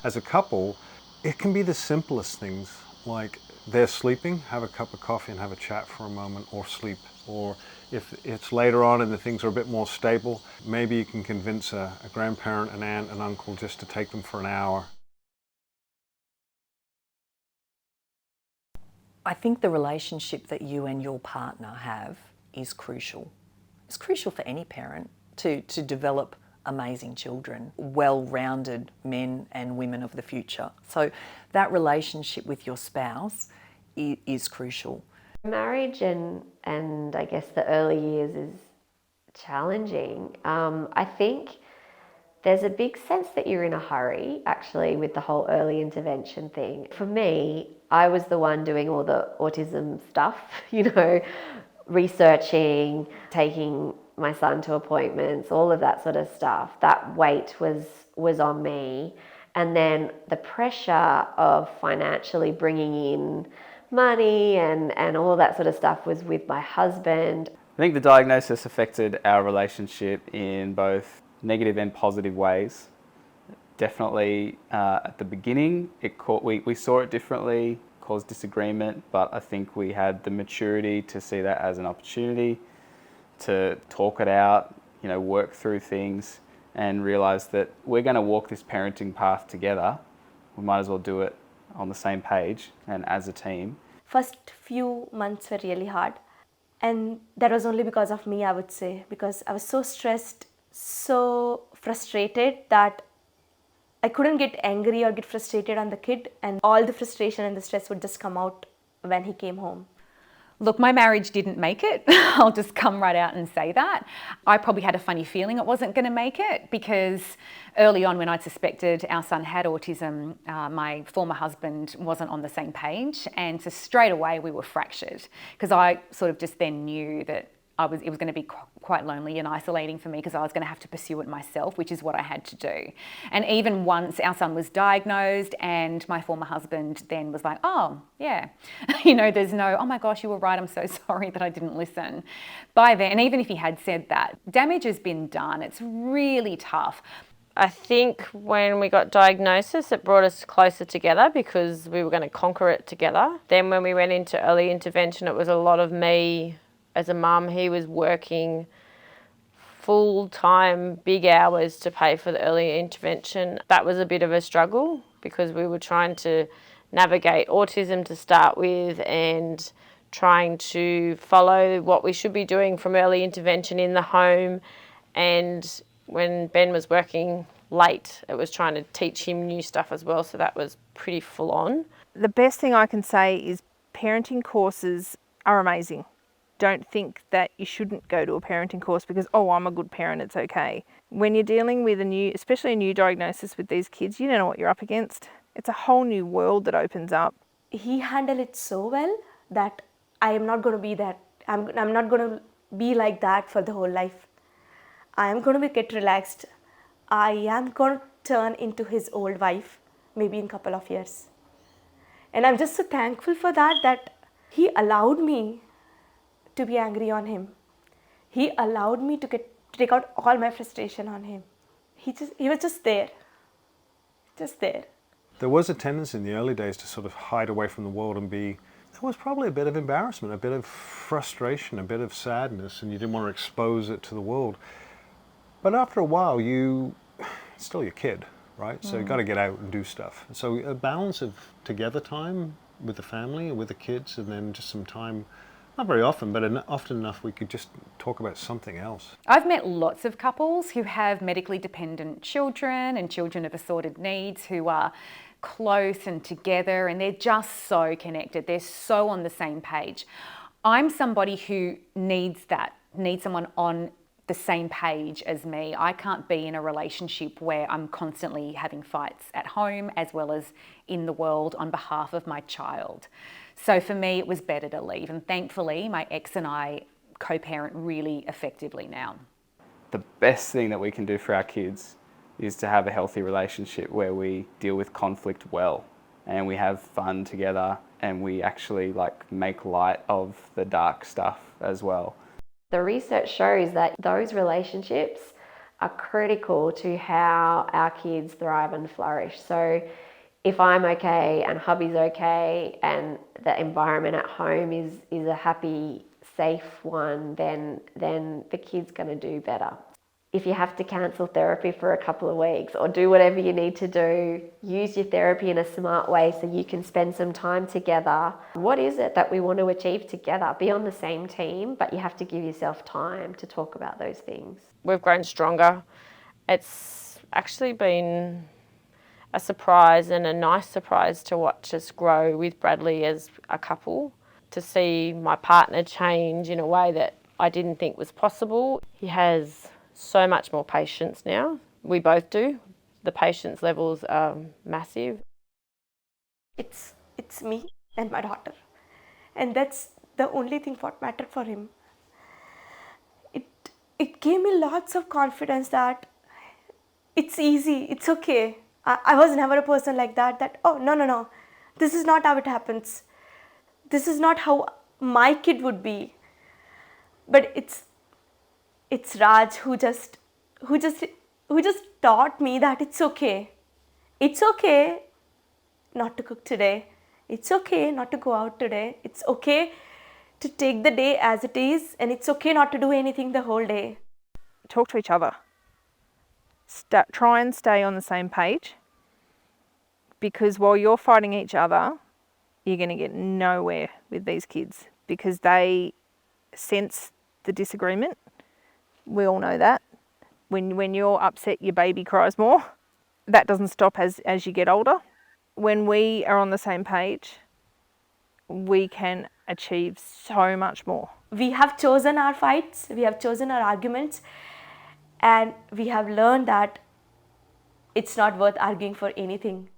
as a couple, it can be the simplest things, like they're sleeping, have a cup of coffee and have a chat for a moment, or sleep. Or if it's later on and the things are a bit more stable, maybe you can convince a grandparent, an aunt, an uncle just to take them for an hour. I think the relationship that you and your partner have is crucial. It's crucial for any parent to develop amazing children, well-rounded men and women of the future. So that relationship with your spouse is crucial. Marriage and I guess the early years is challenging. I think there's a big sense that you're in a hurry, actually, with the whole early intervention thing. For me, I was the one doing all the autism stuff, researching, taking my son to appointments, all of that sort of stuff. That weight was on me. And then the pressure of financially bringing in money and all that sort of stuff was with my husband. I think the diagnosis affected our relationship in both negative and positive ways. Definitely at the beginning, we saw it differently, caused disagreement, but I think we had the maturity to see that as an opportunity to talk it out, work through things, and realise that we're going to walk this parenting path together. We might as well do it on the same page and as a team. First few months were really hard, and that was only because of me, I would say, because I was so stressed, so frustrated that I couldn't get angry or get frustrated on the kid, and all the frustration and the stress would just come out when he came home. Look, my marriage didn't make it. I'll just come right out and say that. I probably had a funny feeling it wasn't going to make it, because early on when I suspected our son had autism, my former husband wasn't on the same page, and so straight away we were fractured, because I sort of just then knew that it was going to be quite lonely and isolating for me, because I was going to have to pursue it myself, which is what I had to do. And even once our son was diagnosed, and my former husband then was like, oh, yeah, there's no, oh my gosh, you were right, I'm so sorry that I didn't listen. By then, and even if he had said that, damage has been done. It's really tough. I think when we got diagnosis, it brought us closer together because we were going to conquer it together. Then when we went into early intervention, it was a lot of me as a mum. He was working full-time, big hours to pay for the early intervention. That was a bit of a struggle because we were trying to navigate autism to start with and trying to follow what we should be doing from early intervention in the home. And when Ben was working late, it was trying to teach him new stuff as well, so that was pretty full on. The best thing I can say is parenting courses are amazing. Don't think that you shouldn't go to a parenting course because, oh, I'm a good parent, it's okay. When you're dealing with especially a new diagnosis with these kids, you don't know what you're up against. It's a whole new world that opens up. He handled it so well that I am not going to be that. I'm not going to be like that for the whole life. I am going to get relaxed. I am going to turn into his old wife, maybe in a couple of years. And I'm just so thankful for that he allowed me to be angry on him. He allowed me to take out all my frustration on him. He was just there. Just there. There was a tendency in the early days to sort of hide away from the world and there was probably a bit of embarrassment, a bit of frustration, a bit of sadness, and you didn't want to expose it to the world. But after a while, it's still your kid, right? So you've got to get out and do stuff. So a balance of together time with the family, with the kids, and then just some time, not very often, but often enough we could just talk about something else. I've met lots of couples who have medically dependent children and children of assorted needs who are close and together, and they're just so connected. They're so on the same page. I'm somebody who needs someone on the same page as me. I can't be in a relationship where I'm constantly having fights at home as well as in the world on behalf of my child. So for me, it was better to leave. And thankfully, my ex and I co-parent really effectively now. The best thing that we can do for our kids is to have a healthy relationship where we deal with conflict well and we have fun together and we actually make light of the dark stuff as well. The research shows that those relationships are critical to how our kids thrive and flourish. So if I'm okay and hubby's okay and the environment at home is a happy, safe one, then the kid's going to do better. If you have to cancel therapy for a couple of weeks or do whatever you need to do, use your therapy in a smart way so you can spend some time together. What is it that we want to achieve together? Be on the same team, but you have to give yourself time to talk about those things. We've grown stronger. It's actually been a surprise and a nice surprise to watch us grow with Bradley as a couple, to see my partner change in a way that I didn't think was possible. He has so much more patience now. We both do. The patience levels are massive. It's me and my daughter, and that's the only thing what mattered for him. It gave me lots of confidence that it's easy, it's okay. I was never a person like that oh no, this is not how it happens, this is not how my kid would be. But it's Raj who just taught me that it's okay not to cook today, it's okay not to go out today, it's okay to take the day as it is, and it's okay not to do anything the whole day. Talk to each other. Try and stay on the same page, because while you're fighting each other, you're going to get nowhere with these kids, because they sense the disagreement. We all know that. When you're upset, your baby cries more. That doesn't stop as you get older. When we are on the same page, we can achieve so much more. We have chosen our fights, we have chosen our arguments, and we have learned that it's not worth arguing for anything.